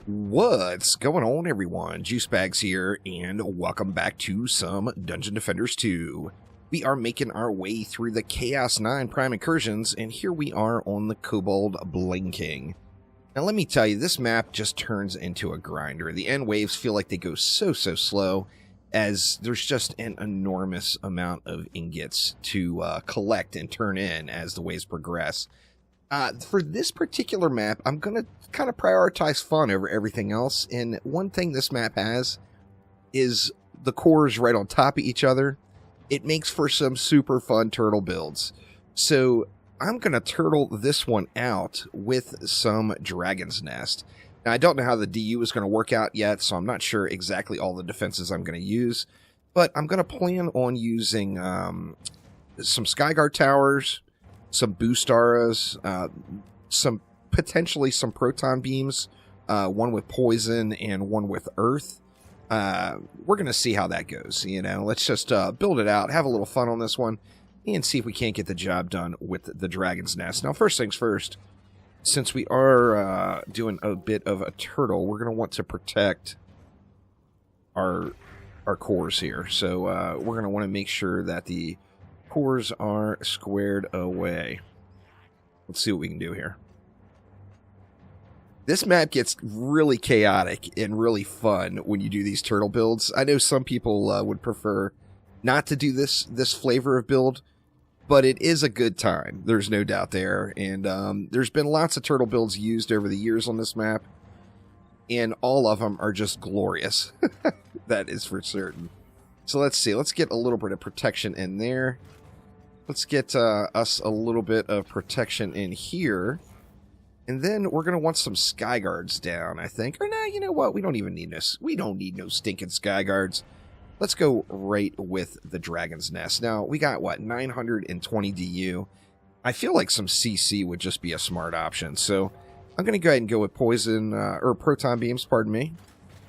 What's going on, everyone? Juicebags here, and welcome back to some Dungeon Defenders 2. We are making our way through the Chaos 9 Prime Incursions, and here we are on the Kobold Bling. Now let me tell you, this map just turns into a grinder. The end waves feel like they go so slow, as there's just an enormous amount of ingots to collect and turn in as the waves progress. For this particular map, I'm going to kind of prioritize fun over everything else, and one thing this map has is the cores right on top of each other. It makes for some super fun turtle builds. So I'm going to turtle this one out with some Dragon's Nest. Now, I don't know how the DU is going to work out yet, so I'm not sure exactly all the defenses I'm going to use, but I'm going to plan on using some Skyguard Towers, some boost auras, potentially some proton beams, one with poison and one with earth. We're going to see how that goes, you know. Let's just build it out, have a little fun on this one, and see if we can't get the job done with the Dragon's Nest. Now, first things first, since we are doing a bit of a turtle, we're going to want to protect our cores here. So we're going to want to make sure that the cores are squared away. Let's see what we can do here. This map gets really chaotic and really fun when you do these turtle builds. I know some people would prefer not to do this flavor of build, but it is a good time. There's no doubt there. And there's been lots of turtle builds used over the years on this map, and all of them are just glorious. That is for certain. So let's see. Let's get a little bit of protection in there. Let's get us a little bit of protection in here. And then we're going to want some sky guards down, I think. Or no, you know what? We don't even need this. We don't need no stinking sky guards. Let's go right with the Dragon's Nest. Now, we got, what, 920 DU. I feel like some CC would just be a smart option. So I'm going to go ahead and go with poison, or proton beams, pardon me.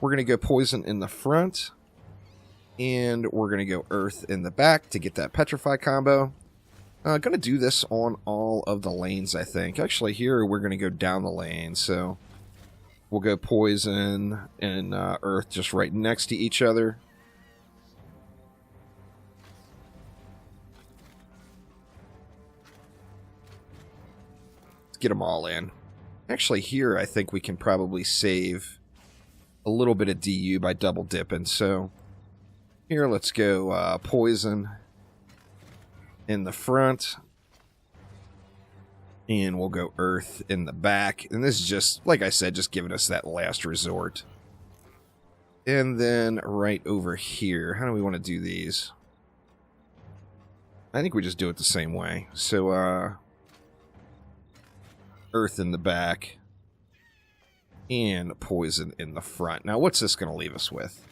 We're going to go poison in the front. And we're going to go earth in the back to get that petrify combo. Going to do this on all of the lanes, I think. Actually, here we're going to go down the lane. So we'll go poison and earth just right next to each other. Let's get them all in. Actually, here I think we can probably save a little bit of DU by double dipping. So here, let's go poison in the front, and we'll go earth in the back. And this is just, like I said, just giving us that last resort. And then right over here, how do we want to do these? I think we just do it the same way. So earth in the back and poison in the front. Now, what's this going to leave us with?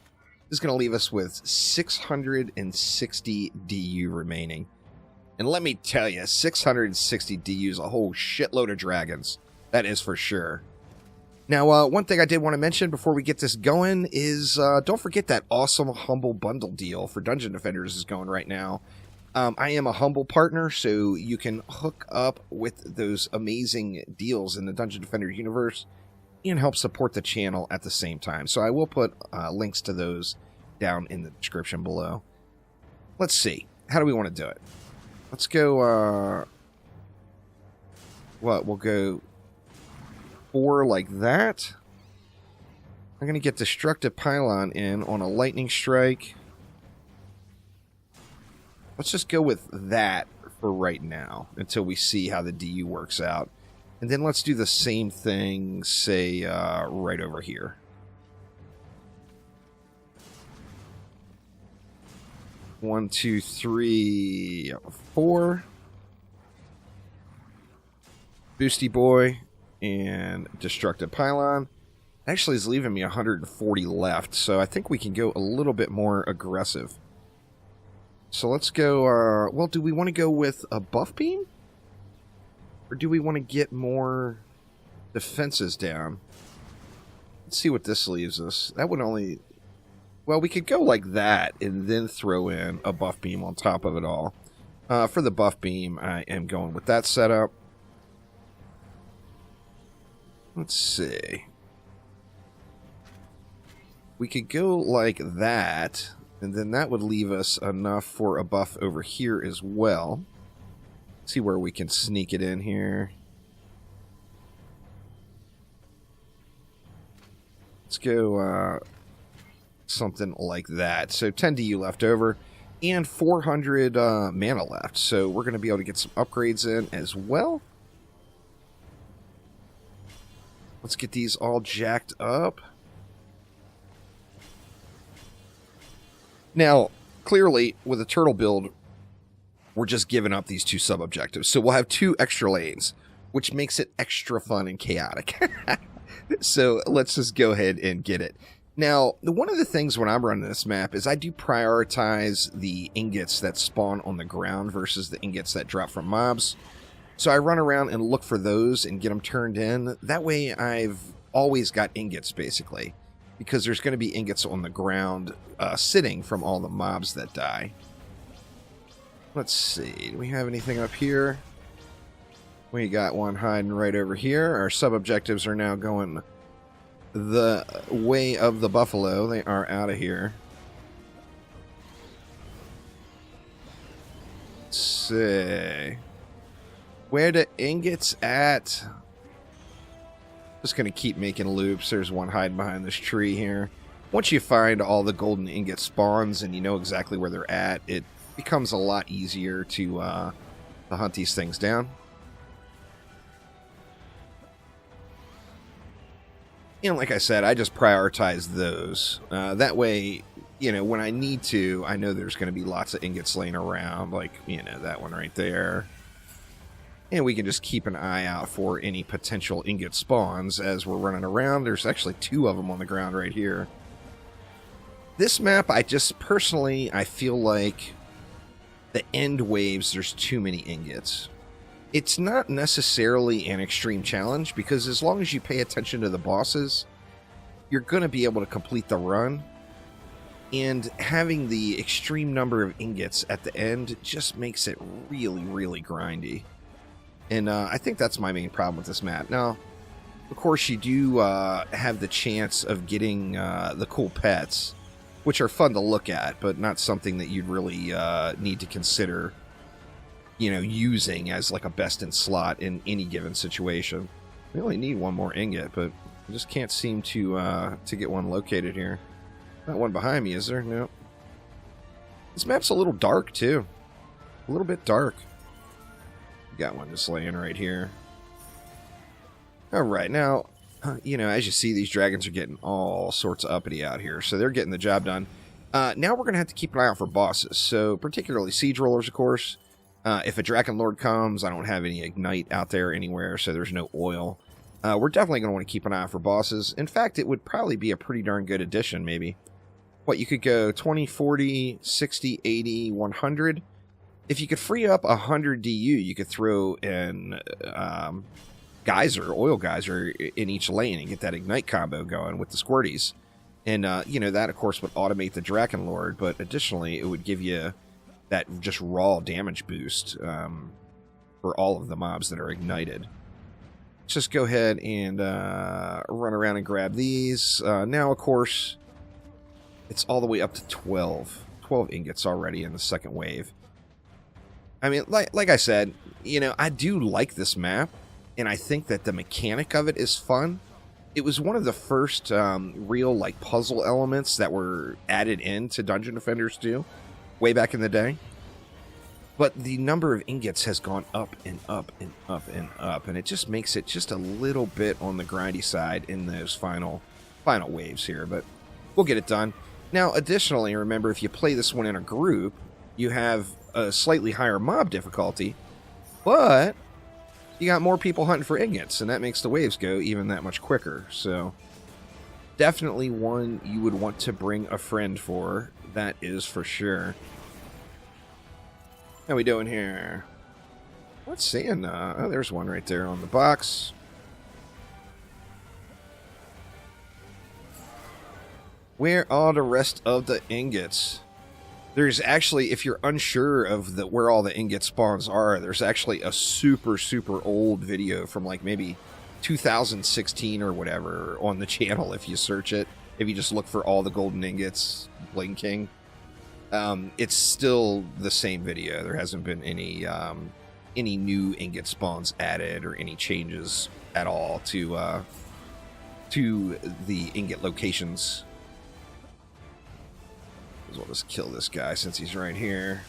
This is going to leave us with 660 DU remaining. And let me tell you, 660 DU is a whole shitload of dragons. That is for sure. Now, one thing I did want to mention before we get this going is don't forget that awesome Humble Bundle deal for Dungeon Defenders is going right now. I am a Humble partner, so you can hook up with those amazing deals in the Dungeon Defender universe and help support the channel at the same time. So I will put links to those down in the description below. Let's see. How do we want to do it? Let's go, we'll go 4 like that. I'm going to get Destructive Pylon in on a Lightning Strike. Let's just go with that for right now until we see how the DU works out. And then let's do the same thing, say, right over here. 1, 2, 3, 4. Boosty Boy and Destructive Pylon. Actually, is leaving me 140 left, so I think we can go a little bit more aggressive. So let's go, well, do we want to go with a buff beam? Or do we want to get more defenses down? Let's see what this leaves us. That would only... Well, we could go like that and then throw in a buff beam on top of it all. For the buff beam, I am going with that setup. Let's see. we could go like that, and then that would leave us enough for a buff over here as well. See where we can sneak it in here. Let's go something like that. So 10 DU left over and 400 mana left. So we're going to be able to get some upgrades in as well. Let's get these all jacked up. Now, clearly, with a turtle build, we're just giving up these 2 sub-objectives. So we'll have 2 extra lanes, which makes it extra fun and chaotic. So let's just go ahead and get it. Now, one of the things when I'm running this map is I do prioritize the ingots that spawn on the ground versus the ingots that drop from mobs. So I run around and look for those and get them turned in. That way I've always got ingots, basically, because there's going to be ingots on the ground sitting from all the mobs that die. Let's see. Do we have anything up here? We got one hiding right over here. Our sub-objectives are now going the way of the buffalo. They are out of here. Let's see. Where the ingots at? Just going to keep making loops. There's one hiding behind this tree here. Once you find all the golden ingot spawns and you know exactly where they're at, it becomes a lot easier to hunt these things down. And like I said, I just prioritize those. That way, you know, when I need to, I know there's going to be lots of ingots laying around, like, you know, that one right there. And we can just keep an eye out for any potential ingot spawns as we're running around. There's actually 2 of them on the ground right here. This map, I just personally, I feel like the end waves, there's too many ingots. It's not necessarily an extreme challenge, because as long as you pay attention to the bosses, you're going to be able to complete the run. And having the extreme number of ingots at the end just makes it really, really grindy. And I think that's my main problem with this map. Now, of course, you do have the chance of getting the cool pets, which are fun to look at, but not something that you'd really need to consider, you know, using as like a best in slot in any given situation. We only need one more ingot, but I just can't seem to get one located here. Not one behind me, is there? No. This map's a little dark, too. A little bit dark. Got one just laying right here. Alright, now, you know, as you see, these dragons are getting all sorts of uppity out here, so they're getting the job done. Now we're going to have to keep an eye out for bosses, so particularly siege rollers, of course. If a Dragon Lord comes, I don't have any Ignite out there anywhere, so there's no oil. We're definitely going to want to keep an eye out for bosses. In fact, it would probably be a pretty darn good addition, maybe. What, you could go 20, 40, 60, 80, 100. If you could free up 100 DU, you could throw in oil geyser in each lane and get that Ignite combo going with the squirties. And, you know, that, of course, would automate the Draken Lord, but additionally, it would give you that just raw damage boost for all of the mobs that are ignited. Let's just go ahead and run around and grab these. Now, of course, it's all the way up to 12. 12 ingots already in the second wave. I mean, like I said, you know, I do like this map, and I think that the mechanic of it is fun. It was one of the first real, like, puzzle elements that were added into Dungeon Defenders 2, way back in the day. But the number of ingots has gone up and up and up and up, and it just makes it just a little bit on the grindy side in those final waves here, but we'll get it done. Now, additionally, remember, if you play this one in a group, you have a slightly higher mob difficulty, but you got more people hunting for ingots, and that makes the waves go even that much quicker. So definitely one you would want to bring a friend for, that is for sure. How we doing here? What's seeing? Oh, there's one right there on the box. Where are the rest of the ingots? There's actually, if you're unsure of where all the ingot spawns are, there's actually a super, super old video from like maybe 2016 or whatever on the channel if you search it. if you just look for all the golden ingots, Bling King, it's still the same video. There hasn't been any new ingot spawns added or any changes at all to the ingot locations. We'll just kill this guy since he's right here.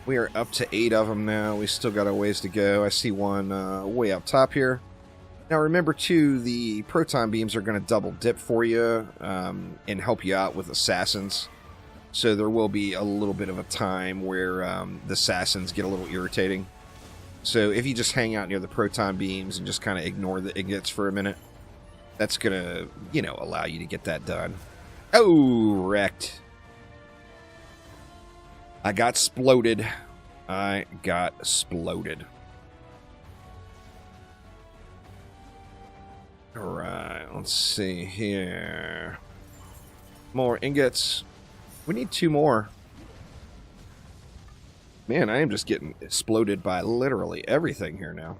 We are up to 8 of them now. We still got a ways to go. I see one way up top here. Now remember too, the proton beams are going to double dip for you and help you out with assassins. So there will be a little bit of a time where the assassins get a little irritating. So if you just hang out near the proton beams and just kind of ignore the ingots for a minute, that's going to, you know, allow you to get that done. Oh, wrecked. I got sploded. I got sploded. Alright, let's see here. More ingots. We need 2 more. Man, I am just getting exploded by literally everything here now.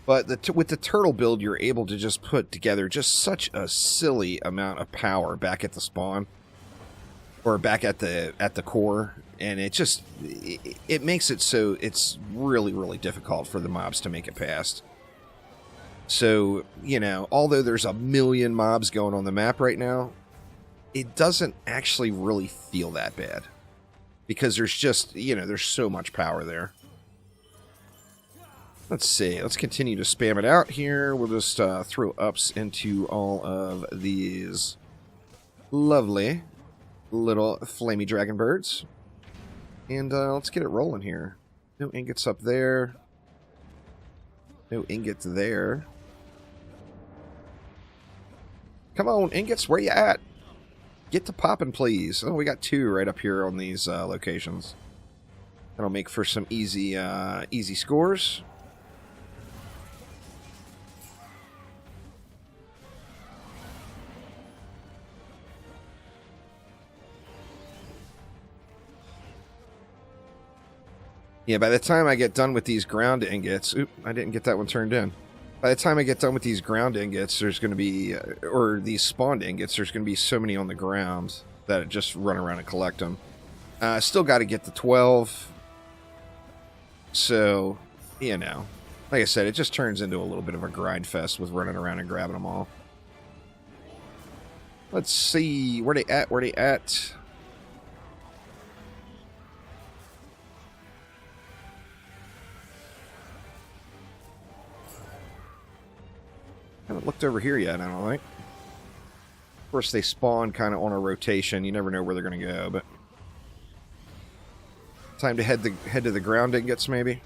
But with the turtle build, you're able to just put together just such a silly amount of power back at the spawn. Or back at the core. And it just, it makes it so it's really, really difficult for the mobs to make it past. So, you know, although there's a million mobs going on the map right now, it doesn't actually really feel that bad. Because there's just, you know, there's so much power there. Let's see. Let's continue to spam it out here. We'll just throw ups into all of these lovely little flamey dragon birds. And let's get it rolling here. No ingots up there. No ingots there. Come on, ingots, where you at? Get to popping, please. Oh, we got 2 right up here on these locations. That'll make for some easy, easy scores. Yeah, by the time I get done with these ground ingots... Oop, I didn't get that one turned in. By the time I get done with these ground ingots, there's going to be... or these spawned ingots, there's going to be so many on the ground that just run around and collect them. Still got to get the 12. So, you know. Like I said, it just turns into a little bit of a grind fest with running around and grabbing them all. Let's see. Where they at? Where they at? Haven't looked over here yet, I don't think. Of course, they spawn kind of on a rotation. You never know where they're going to go, but... Time to head to the ground ingots, maybe?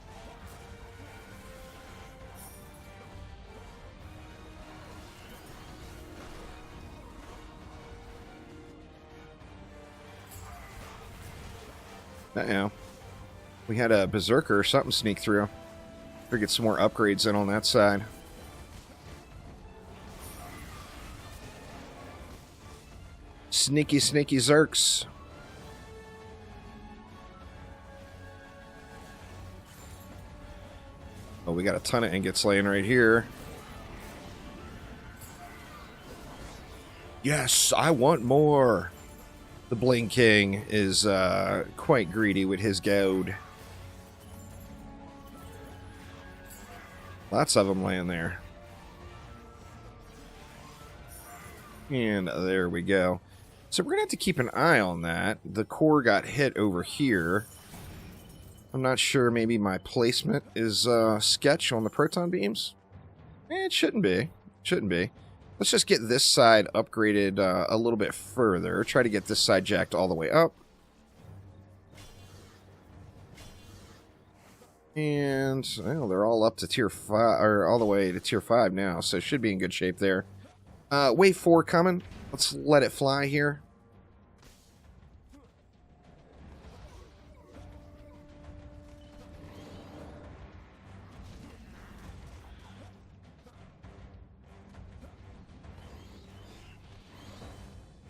Uh-oh. We had a berserker or something sneak through. Better get some more upgrades in on that side. Sneaky, sneaky Zerks. Oh, we got a ton of ingots laying right here. Yes, I want more. The Bling King is quite greedy with his gold. Lots of them laying there. And there we go. So we're going to have to keep an eye on that. The core got hit over here. I'm not sure, maybe my placement is sketch on the proton beams? It shouldn't be. Shouldn't be. Let's just get this side upgraded a little bit further. Try to get this side jacked all the way up. And, well, they're all up to tier 5, or all the way to tier 5 now, so should be in good shape there. Wave 4 coming. Let's let it fly here.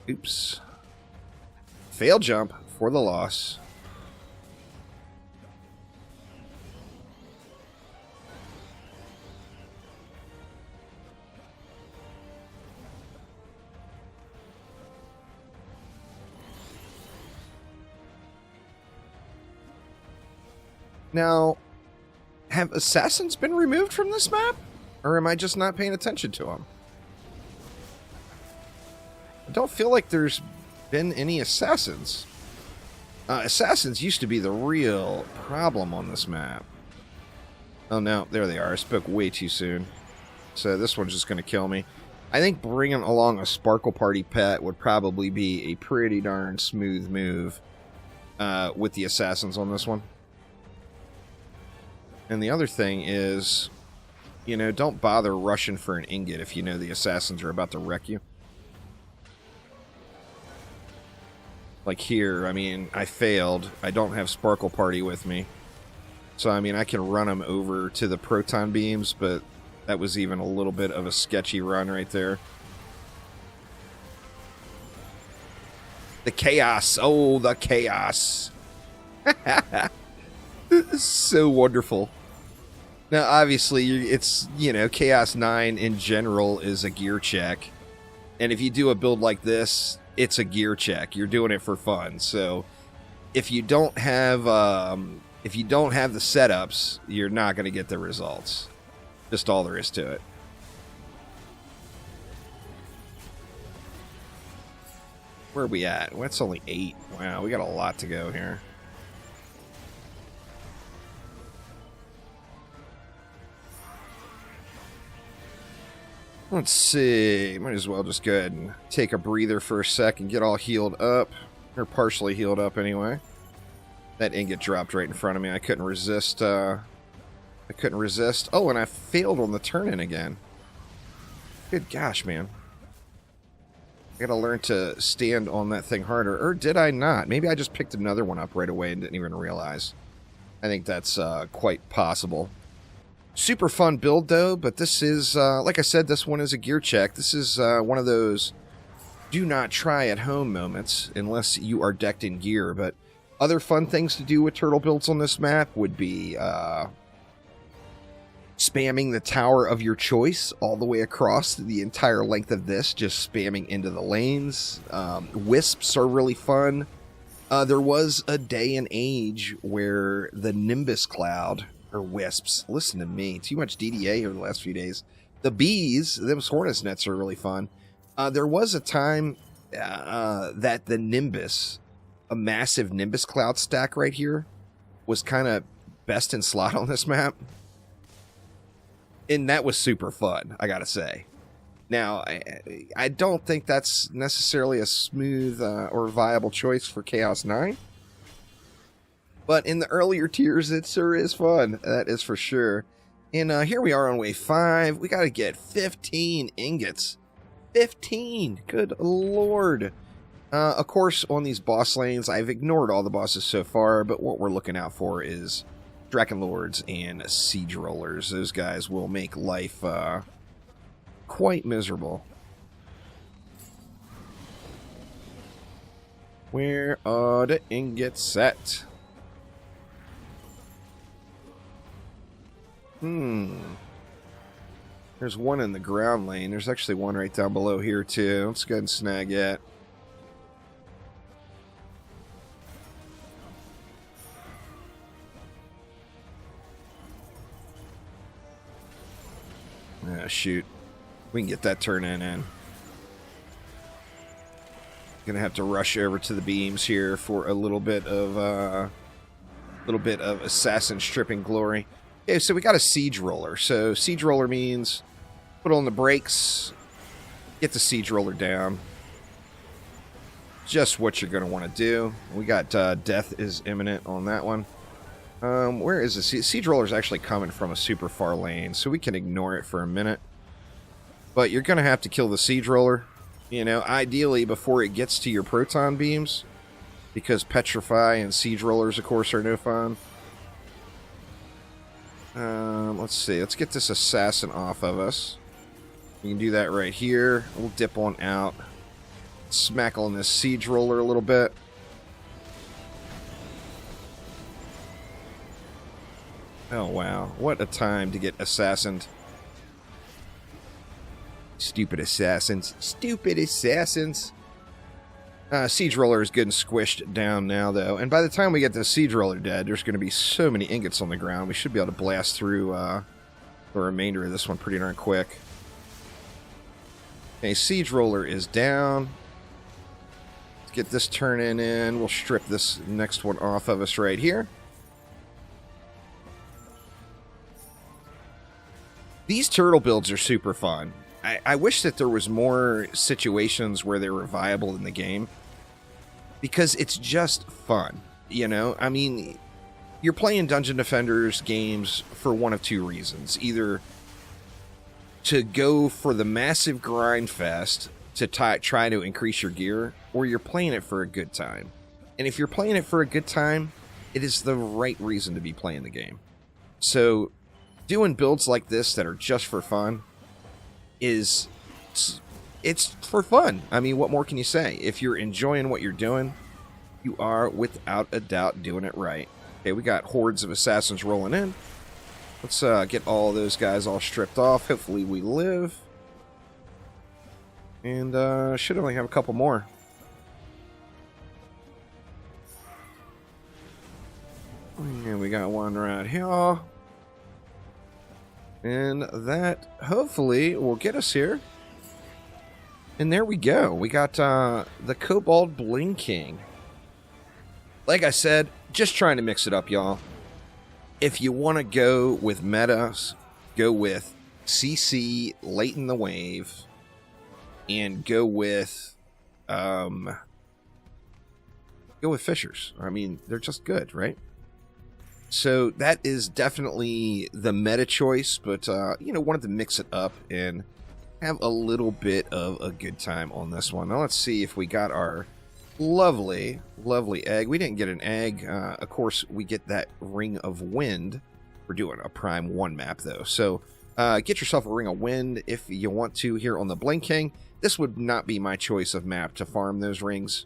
Oops. Fail jump for the loss. Now, have assassins been removed from this map? Or am I just not paying attention to them? I don't feel like there's been any assassins. Assassins used to be the real problem on this map. Oh no, there they are. I spoke way too soon. So this one's just going to kill me. I think bringing along a Sparkle Party pet would probably be a pretty darn smooth move with the assassins on this one. And the other thing is, you know, don't bother rushing for an ingot if you know the assassins are about to wreck you. Like here, I mean, I failed. I don't have Sparkle Party with me. So, I mean, I can run them over to the proton beams, but that was even a little bit of a sketchy run right there. The chaos. Oh, the chaos. This is so wonderful. Now, obviously, it's, you know, Chaos 9 in general is a gear check. And if you do a build like this, it's a gear check. You're doing it for fun. So, if you don't have the setups, you're not going to get the results. Just all there is to it. Where are we at? Well, it's only 8. Wow, we got a lot to go here. Let's see. Might as well just go ahead and take a breather for a second, get all healed up. Or partially healed up anyway. That ingot dropped right in front of me. I couldn't resist. Oh, and I failed on the turn-in again. Good gosh, man. I gotta learn to stand on that thing harder. Or did I not? Maybe I just picked another one up right away and didn't even realize. I think that's quite possible. Super fun build, though, but this is, like I said, this one is a gear check. This is one of those do not try at home moments unless you are decked in gear. But other fun things to do with turtle builds on this map would be spamming the tower of your choice all the way across the entire length of this, just spamming into the lanes. Wisps are really fun. There was a day and age where the Nimbus Cloud, or Wisps, listen to me, too much DDA over the last few days. The bees, them Hornet's nets are really fun. There was a time that the Nimbus, a massive Nimbus Cloud stack right here, was kind of best in slot on this map. And that was super fun, I gotta say. Now, I don't think that's necessarily a smooth or viable choice for Chaos 9. But in the earlier tiers, it sure is fun. That is for sure. And here we are on wave 5. We got to get 15 ingots. 15! Good lord. Of course, on these boss lanes, I've ignored all the bosses so far, but what we're looking out for is Draken Lords and Siege Rollers. Those guys will make life quite miserable. Where are the ingots at? There's one in the ground lane. There's actually one right down below here, too. Let's go ahead and snag it. Ah, shoot. We can get that turn-in. Gonna have to rush over to the beams here for a little bit of assassin stripping glory. Okay, so we got a Siege Roller. So Siege Roller means put on the brakes, get the Siege Roller down. Just what you're going to want to do. We got Death is Imminent on that one. Where is the Siege Roller? Is actually coming from a super far lane, so we can ignore it for a minute. But you're going to have to kill the Siege Roller, you know, ideally before it gets to your proton beams, because Petrify and Siege Rollers, of course, are no fun. Let's see. Let's get this assassin off of us. We can do that right here. We'll dip on out. Smack on this Siege Roller a little bit. Oh, wow. What a time to get assassined. Stupid assassins. Stupid assassins. Siege Roller is getting squished down now, though. And by the time we get the Siege Roller dead, there's going to be so many ingots on the ground. We should be able to blast through the remainder of this one pretty darn quick. Okay, Siege Roller is down. Let's get this turning in. We'll strip this next one off of us right here. These turtle builds are super fun. I wish that there was more situations where they were viable in the game, because it's just fun, you know? I mean, you're playing Dungeon Defenders games for one of two reasons. Either to go for the massive grind fest to try to increase your gear, or you're playing it for a good time. And if you're playing it for a good time, it is the right reason to be playing the game. So doing builds like this that are just for fun it's for fun. I mean, what more can you say? If you're enjoying what you're doing, you are without a doubt doing it right. Okay, we got hordes of assassins rolling in. Let's get all those guys all stripped off. Hopefully we live. And should only have a couple more. And we got one right here. And that, hopefully, will get us here. And there we go. We got the Kobold Bling King. Like I said, just trying to mix it up, y'all. If you want to go with metas, go with CC late in the wave. And go with Fishers. I mean, they're just good, right? So that is definitely the meta choice, but, you know, wanted to mix it up and have a little bit of a good time on this one. Now let's see if we got our lovely, lovely egg. We didn't get an egg. Of course, we get that Ring of Wind. We're doing a Prime 1 map, though. So get yourself a Ring of Wind if you want to here on the Bling King. This would not be my choice of map to farm those rings,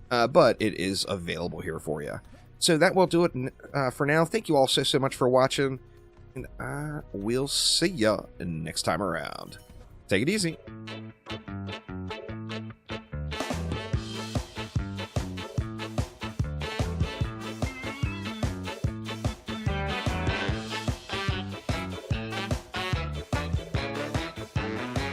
but it is available here for you. So that will do it for now. Thank you all so much for watching, and I will see ya next time around. Take it easy.